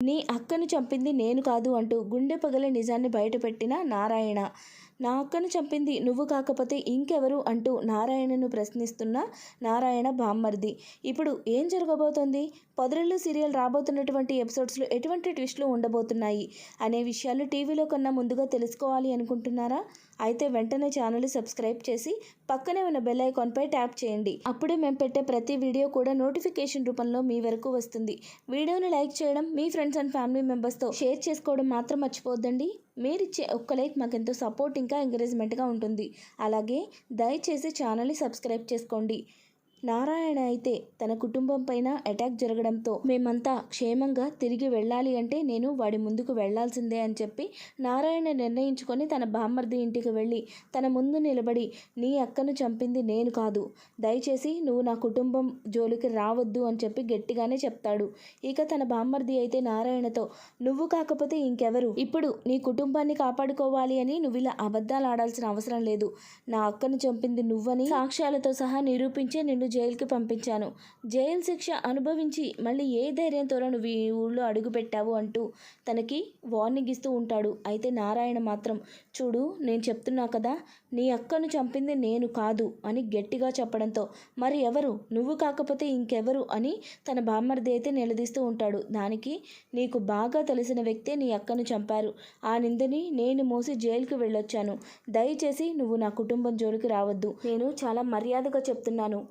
నీ అక్కను చంపింది నేను కాదు అంటూ గుండె పగలే నిజాన్ని బయటపెట్టిన నారాయణ. నా అక్కను చంపింది నువ్వు కాకపోతే ఇంకెవరు అంటూ నారాయణను ప్రశ్నిస్తున్న నారాయణ బామ్మర్ది. ఇప్పుడు ఏం జరగబోతోంది, పొదరిల్లు సీరియల్ రాబోతున్నటువంటి ఎపిసోడ్స్లో ఎటువంటి ట్విస్టులు ఉండబోతున్నాయి అనే విషయాలు టీవీలో కన్నా ముందుగా తెలుసుకోవాలి అనుకుంటున్నారా? అయితే వెంటనే ఛానల్ సబ్స్క్రైబ్ చేసి పక్కనే ఉన్న బెల్ ఐకాన్పై ట్యాప్ చేయండి. అప్పుడే మేము పెట్టే ప్రతి వీడియో కూడా నోటిఫికేషన్ రూపంలో మీ వరకు వస్తుంది. వీడియోని లైక్ చేయడం, మీ ఫ్రెండ్స్ అండ్ ఫ్యామిలీ మెంబర్స్తో షేర్ చేసుకోవడం మాత్రం మర్చిపోవద్దండి. మీరిచ్చే ఒక్క లైక్ మాకెంతో సపోర్ట్ ఇంకా ఎంకరేజ్మెంట్గా ఉంటుంది. అలాగే దయచేసి ఛానల్ని సబ్స్క్రైబ్ చేసుకోండి. నారాయణ అయితే తన కుటుంబం పైన అటాక్ జరగడంతో మేమంతా క్షేమంగా తిరిగి వెళ్ళాలి అంటే నేను వాడి ముందుకు వెళ్లాల్సిందే అని చెప్పి నారాయణ నిర్ణయించుకొని తన బామ్మర్ది ఇంటికి వెళ్ళి తన ముందు నిలబడి, నీ అక్కను చంపింది నేను కాదు, దయచేసి నువ్వు నా కుటుంబం జోలికి రావద్దు అని చెప్పి గట్టిగానే చెప్తాడు. ఇక తన బామ్మర్ది అయితే నారాయణతో, నువ్వు కాకపోతే ఇంకెవరు, ఇప్పుడు నీ కుటుంబాన్ని కాపాడుకోవాలి అని నువ్వు ఇలా అబద్ధాలు ఆడాల్సిన అవసరం లేదు. నా అక్కను చంపింది నువ్వని సాక్ష్యాలతో సహా నిరూపించే నిన్ను జైలుకి పంపించాను. జైలు శిక్ష అనుభవించి మళ్ళీ ఏ ధైర్యంతో నువ్వు ఈ ఊళ్ళో అడుగు పెట్టావు అంటూ తనకి వార్నింగ్ ఇస్తూ ఉంటాడు. అయితే నారాయణ మాత్రం, చూడు నేను చెప్తున్నా కదా, నీ అక్కను చంపింది నేను కాదు అని గట్టిగా చెప్పడంతో, మరి ఎవరు, నువ్వు కాకపోతే ఇంకెవరు అని తన బామ్మర్ది అయితే నిలదీస్తూ ఉంటాడు. దానికి, నీకు బాగా తెలిసిన వ్యక్తే నీ అక్కను చంపారు, ఆ నిందని నేను మోసి జైలుకి వెళ్ళొచ్చాను, దయచేసి నువ్వు నా కుటుంబం జోలికి రావద్దు, నేను చాలా మర్యాదగా చెప్తున్నాను,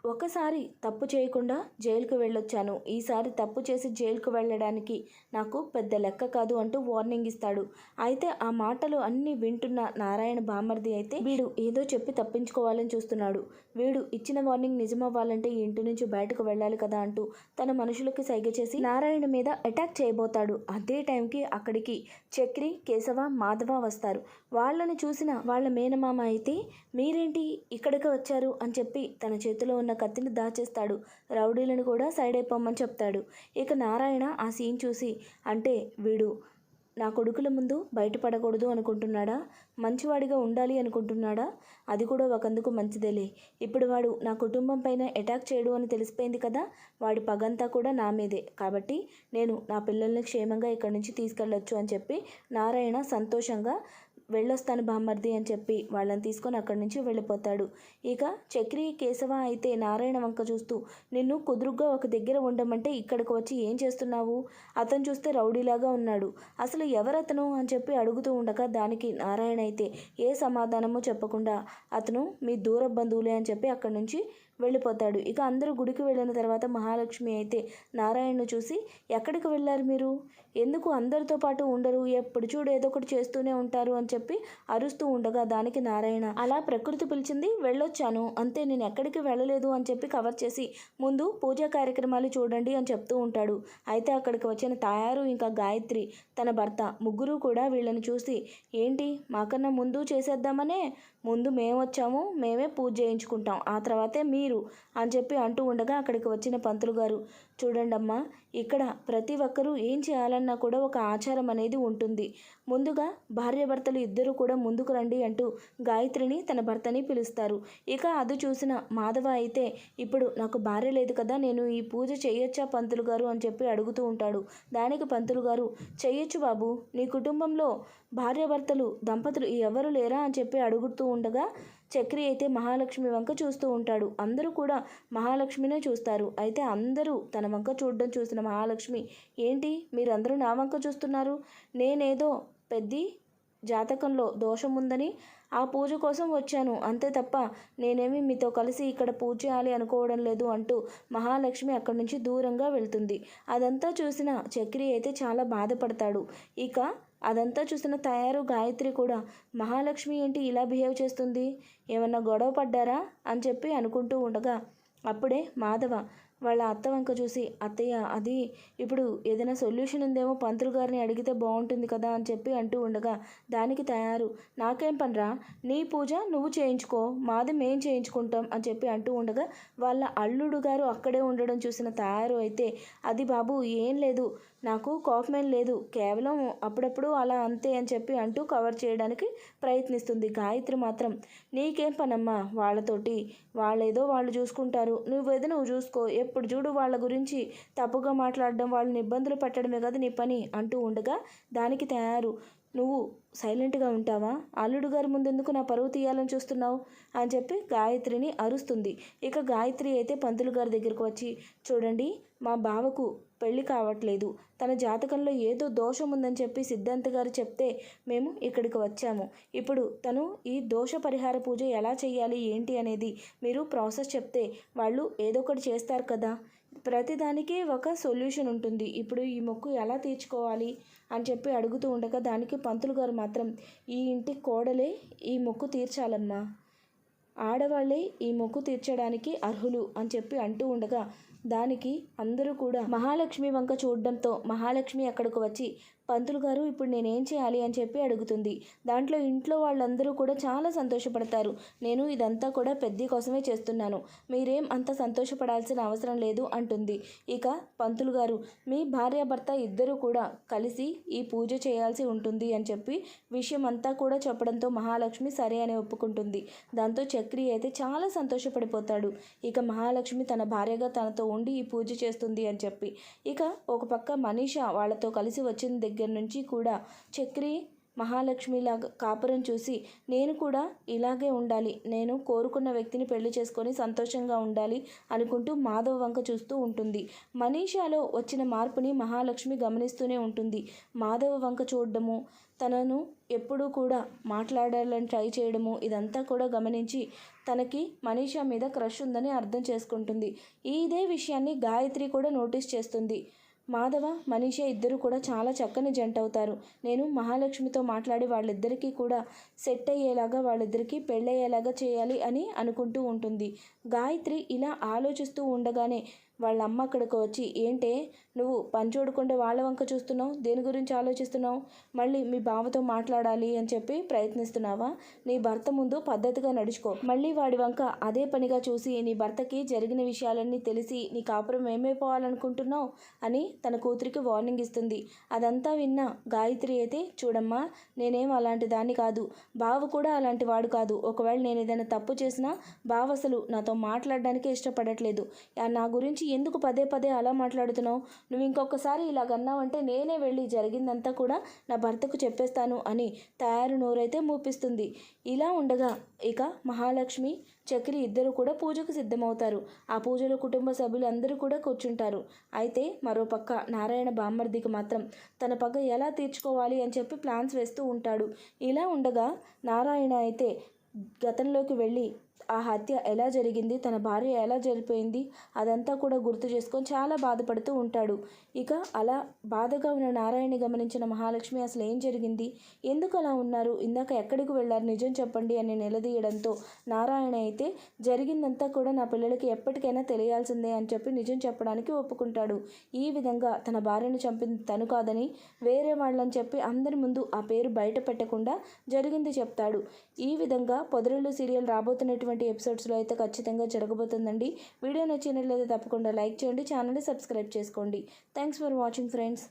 ఒకసారి తప్పు చేయకుండా జైలుకు వెళ్ళొచ్చాను, ఈసారి తప్పు చేసి జైలుకు వెళ్ళడానికి నాకు పెద్ద లెక్క కాదు అంటూ వార్నింగ్ ఇస్తాడు. అయితే ఆ మాటలు అన్నీ వింటున్న నారాయణ బామ్మర్ది అయితే, వీడు ఏదో చెప్పి తప్పించుకోవాలని చూస్తున్నాడు, వీడు ఇచ్చిన వార్నింగ్ నిజమవ్వాలంటే ఈ ఇంటి నుంచి బయటకు వెళ్ళాలి కదా అంటూ తన మనుషులకి సైగ చేసి నారాయణ మీద అటాక్ చేయబోతాడు. అదే టైంకి అక్కడికి చక్రి, కేశవ, మాధవ వస్తారు. వాళ్ళని చూసిన వాళ్ళ మేనమామ అయితే, మీరేంటి ఇక్కడికి వచ్చారు అని చెప్పి తన చేతిలో ఉన్న కత్తిని దాచేస్తాడు. రౌడీలను కూడా సైడ్ అయిపోమని చెప్తాడు. ఇక నారాయణ ఆ సీన్ చూసి, అంటే వీడు నా కొడుకుల ముందు బయటపడకూడదు అనుకుంటున్నాడా, మంచివాడిగా ఉండాలి అనుకుంటున్నాడా, అది కూడా ఒకందుకు మంచిదేలే, ఇప్పుడు వాడు నా కుటుంబం పైన అటాక్ చేయడు అని తెలిసిపోయింది కదా, వాడి పగంతా కూడా నా మీదే, కాబట్టి నేను నా పిల్లల్ని క్షేమంగా ఇక్కడి నుంచి తీసుకెళ్ళొచ్చు అని చెప్పి నారాయణ సంతోషంగా వెళ్ళొస్తాను బామ్మర్ది అని చెప్పి వాళ్ళని తీసుకొని అక్కడి నుంచి వెళ్ళిపోతాడు. ఇక చక్రి, కేశవ అయితే నారాయణ వంక చూస్తూ, నిన్ను కుదురుగ్గా ఒక దగ్గర ఉండమంటే ఇక్కడికి వచ్చి ఏం చేస్తున్నావు, అతను చూస్తే రౌడీలాగా ఉన్నాడు, అసలు ఎవరతను అని చెప్పి అడుగుతూ ఉండగా దానికి నారాయణ అయితే ఏ సమాధానము చెప్పకుండా, అతను మీ దూర బంధువులే అని చెప్పి అక్కడి నుంచి వెళ్ళిపోతాడు. ఇక అందరూ గుడికి వెళ్ళిన తర్వాత మహాలక్ష్మి అయితే నారాయణను చూసి, ఎక్కడికి వెళ్ళారు మీరు, ఎందుకు అందరితో పాటు ఉండరు, ఎప్పుడు చూడు ఏదో ఒకటి చేస్తూనే ఉంటారు అని చెప్పి అరుస్తూ ఉండగా దానికి నారాయణ, అలా ప్రకృతి పిలిచింది వెళ్ళొచ్చాను అంతే, నేను ఎక్కడికి వెళ్ళలేదు అని చెప్పి కవర్ చేసి, ముందు పూజా కార్యక్రమాలు చూడండి అని చెప్తూ ఉంటాడు. అయితే అక్కడికి వచ్చిన తాయారు ఇంకా గాయత్రి తన భర్త ముగ్గురు కూడా వీళ్ళని చూసి, ఏంటి మాకన్నా ముందు చేసేద్దామనే, ముందు మేము వచ్చాము, మేమే పూజ చేయించుకుంటాం, ఆ తర్వాతే మీరు అని చెప్పి అంటూ ఉండగా అక్కడికి వచ్చిన పంతులు గారు, చూడండమ్మా, ఇక్కడ ప్రతి ఒక్కరూ ఏం చేయాలన్నా కూడా ఒక ఆచారం అనేది ఉంటుంది, ముందుగా భార్యాభర్తలు ఇద్దరు కూడా ముందుకు రండి అంటూ గాయత్రిని తన భర్తని పిలుస్తారు. ఇక అది చూసిన మాధవ అయితే, ఇప్పుడు నాకు భార్య లేదు కదా, నేను ఈ పూజ చేయొచ్చా పంతులు గారు అని చెప్పి అడుగుతూ ఉంటాడు. దానికి పంతులు గారు, చెయ్యొచ్చు బాబు, నీ కుటుంబంలో భార్యాభర్తలు దంపతులు ఎవరు లేరా అని చెప్పి అడుగుతూ ఉండగా చక్రి అయితే మహాలక్ష్మి వంక చూస్తూ ఉంటాడు. అందరూ కూడా మహాలక్ష్మినే చూస్తారు. అయితే అందరూ తన వంక చూడడం చూసిన మహాలక్ష్మి, ఏంటి మీరందరూ నా వంక చూస్తున్నారు, నేనేదో పెద్ద జాతకంలో దోషం ఉందని ఆ పూజ కోసం వచ్చాను అంతే తప్ప నేనేమి మీతో కలిసి ఇక్కడ పూజ చేయాలి అనుకోవడం లేదు అంటూ మహాలక్ష్మి అక్కడి నుంచి దూరంగా వెళ్తుంది. అదంతా చూసిన చక్రి అయితే చాలా బాధపడతాడు. ఇక అదంతా చూసిన తయారు గాయత్రి కూడా, మహాలక్ష్మి ఏంటి ఇలా బిహేవ్ చేస్తుంది, ఏమన్నా గొడవ పడ్డారా అని చెప్పి అనుకుంటూ ఉండగా అప్పుడే మాధవ వాళ్ళ అత్త వంక చూసి, అత్తయ్య అది ఇప్పుడు ఏదైనా సొల్యూషన్ ఉందేమో పంతులు గారిని అడిగితే బాగుంటుంది కదా అని చెప్పి అంటూ ఉండగా దానికి తయారు, నాకేం పనిరా, నీ పూజ నువ్వు చేయించుకో, మాది మేం చేయించుకుంటాం అని చెప్పి అంటూ ఉండగా వాళ్ళ అల్లుడు గారు అక్కడే ఉండడం చూసిన తయారు అయితే, అది బాబు ఏం లేదు, నాకు కోపమేం లేదు, కేవలం అప్పుడప్పుడు అలా అంతే అని చెప్పి అంటూ కవర్ చేయడానికి ప్రయత్నిస్తుంది. గాయత్రి మాత్రం నీకేం పనమ్మా వాళ్ళతోటి, వాళ్ళేదో వాళ్ళు చూసుకుంటారు, నువ్వేదో నువ్వు చూసుకో, ఎప్పుడు చూడు వాళ్ళ గురించి తప్పుగా మాట్లాడడం, వాళ్ళని ఇబ్బందులు పెట్టడమే కదా నీ పని అంటూ ఉండగా దానికి తయారు నువ్వు సైలెంట్గా ఉంటావా, అల్లుడు గారి ముందెందుకు నా పరువు తీయాలని చూస్తున్నావు అని చెప్పి గాయత్రిని అరుస్తుంది. ఇక గాయత్రి అయితే పంతులు గారి దగ్గరకు వచ్చి చూడండి మా బావకు పెళ్ళి కావట్లేదు, తన జాతకంలో ఏదో దోషం ఉందని చెప్పి సిద్ధాంత్ గారు చెప్తే మేము ఇక్కడికి వచ్చాము. ఇప్పుడు తను ఈ దోష పరిహార పూజ ఎలా చేయాలి ఏంటి అనేది మీరు ప్రాసెస్ చెప్తే వాళ్ళు ఏదో ఒకటి చేస్తారు కదా, ప్రతిదానికి ఒక సొల్యూషన్ ఉంటుంది, ఇప్పుడు ఈ మొక్కు ఎలా తీర్చుకోవాలి అని చెప్పి అడుగుతూ ఉండగా దానికి పంతులు గారు మాత్రం ఈ ఇంటి కోడలే ఈ మొక్కు తీర్చాలమ్మా, ఆడవాళ్ళే ఈ మొక్కు తీర్చడానికి అర్హులు అని చెప్పి అంటూ ఉండగా దానికి అందరూ కూడా మహాలక్ష్మి వంక చూడడంతో మహాలక్ష్మి అక్కడికి వచ్చి పంతులు గారు ఇప్పుడు నేనేం చేయాలి అని చెప్పి అడుగుతుంది. దాంట్లో ఇంట్లో వాళ్ళందరూ కూడా చాలా సంతోషపడతారు. నేను ఇదంతా కూడా పెద్ద కోసమే చేస్తున్నాను, మీరేం అంత సంతోషపడాల్సిన అవసరం లేదు అంటుంది. ఇక పంతులు గారు మీ భార్యాభర్త ఇద్దరూ కూడా కలిసి ఈ పూజ చేయాల్సి ఉంటుంది అని చెప్పి విషయం అంతా కూడా చెప్పడంతో మహాలక్ష్మి సరే అని ఒప్పుకుంటుంది. దాంతో చక్రి అయితే చాలా సంతోషపడిపోతాడు. ఇక మహాలక్ష్మి తన భార్యగా తనతో ఉండి ఈ పూజ చేస్తుంది అని చెప్పి. ఇక ఒక పక్క మనీషా వాళ్ళతో కలిసి వచ్చిన దగ్గర నుంచి కూడా చక్రి మహాలక్ష్మిలాగా కాపురం చూసి నేను కూడా ఇలాగే ఉండాలి, నేను కోరుకున్న వ్యక్తిని పెళ్లి చేసుకొని సంతోషంగా ఉండాలి అనుకుంటూ మాధవ్ వంక చూస్తూ ఉంటుంది. మనీషాలో వచ్చిన మార్పుని మహాలక్ష్మి గమనిస్తూనే ఉంటుంది. మాధవ్ వంక చూడడము, తనను ఎప్పుడూ కూడా మాట్లాడాలని ట్రై చేయడము ఇదంతా కూడా గమనించి తనకి మనీషా మీద క్రష్ ఉందని అర్థం చేసుకుంటుంది. ఇదే విషయాన్ని గాయత్రి కూడా నోటీస్ చేస్తుంది. మాధవ మనీషా ఇద్దరు కూడా చాలా చక్కని జంట అవుతారు, నేను మహాలక్ష్మితో మాట్లాడి వాళ్ళిద్దరికీ కూడా సెట్ అయ్యేలాగా వాళ్ళిద్దరికీ పెళ్ళయ్యేలాగా చేయాలి అని అనుకుంటూ ఉంటుంది. గాయత్రి ఇలా ఆలోచిస్తూ ఉండగానే వాళ్ళ అమ్మ అక్కడికి వచ్చి ఏంటే నువ్వు పని చూడకుండా వాళ్ళ వంక చూస్తున్నావు, దేని గురించి ఆలోచిస్తున్నావు, మళ్ళీ మీ బావతో మాట్లాడాలి అని చెప్పి ప్రయత్నిస్తున్నావా, నీ భర్త ముందు పద్ధతిగా నడుచుకో, మళ్ళీ వాడి వంక అదే పనిగా చూసి నీ భర్తకి జరిగిన విషయాలన్నీ తెలిసి నీ కాపురం ఏమైపోవాలనుకుంటున్నావు అని తన కూతురికి వార్నింగ్ ఇస్తుంది. అదంతా విన్న గాయత్రి అయితే చూడమ్మా నేనేం అలాంటి దాన్ని కాదు, బావ కూడా అలాంటి వాడు కాదు, ఒకవేళ నేను ఏదైనా తప్పు చేసినా బావ అసలు నాతో మాట్లాడడానికే ఇష్టపడట్లేదు, నా గురించి ఎందుకు పదే పదే అలా మాట్లాడుతున్నావు, నువ్వు ఇంకొకసారి ఇలాగన్నావంటే నేనే వెళ్ళి జరిగిందంతా కూడా నా భర్తకు చెప్పేస్తాను అని తయారు నోరైతే మూపిస్తుంది. ఇలా ఉండగా ఇక మహాలక్ష్మి చక్రి ఇద్దరు కూడా పూజకు సిద్ధమవుతారు. ఆ పూజలో కుటుంబ సభ్యులు అందరూ కూడా కూర్చుంటారు. అయితే మరోపక్క నారాయణ బామ్మర్దికి మాత్రం తన పగ ఎలా తీర్చుకోవాలి అని చెప్పి ప్లాన్స్ వేస్తూ ఉంటాడు. ఇలా ఉండగా నారాయణ అయితే గతంలోకి వెళ్ళి ఆ హత్య ఎలా జరిగింది, తన భార్య ఎలా జరిపోయింది అదంతా కూడా గుర్తు చేసుకొని చాలా బాధపడుతూ ఉంటాడు. ఇక అలా బాధగా ఉన్న నారాయణని గమనించిన మహాలక్ష్మి అసలు ఏం జరిగింది, ఎందుకు అలా ఉన్నారు, ఇందాక ఎక్కడికి వెళ్ళారు నిజం చెప్పండి అని నిలదీయడంతో నారాయణ అయితే జరిగిందంతా కూడా నా పిల్లలకి ఎప్పటికైనా తెలియాల్సిందే అని చెప్పి నిజం చెప్పడానికి ఒప్పుకుంటాడు. ఈ విధంగా తన భార్యను చంపింది తను కాదని వేరే వాళ్ళని చెప్పి అందరి ముందు ఆ పేరు బయట పెట్టకుండా జరిగింది చెప్తాడు. ఈ విధంగా పొదరిల్లు సీరియల్ రాబోతున్నటువంటి ఎపిసోడ్స్లో అయితే ఖచ్చితంగా జరగబోతుందండి. వీడియో నచ్చినట్లయితే తప్పకుండా లైక్ చేయండి, ఛానల్ని సబ్స్క్రైబ్ చేసుకోండి. Thanks for watching friends.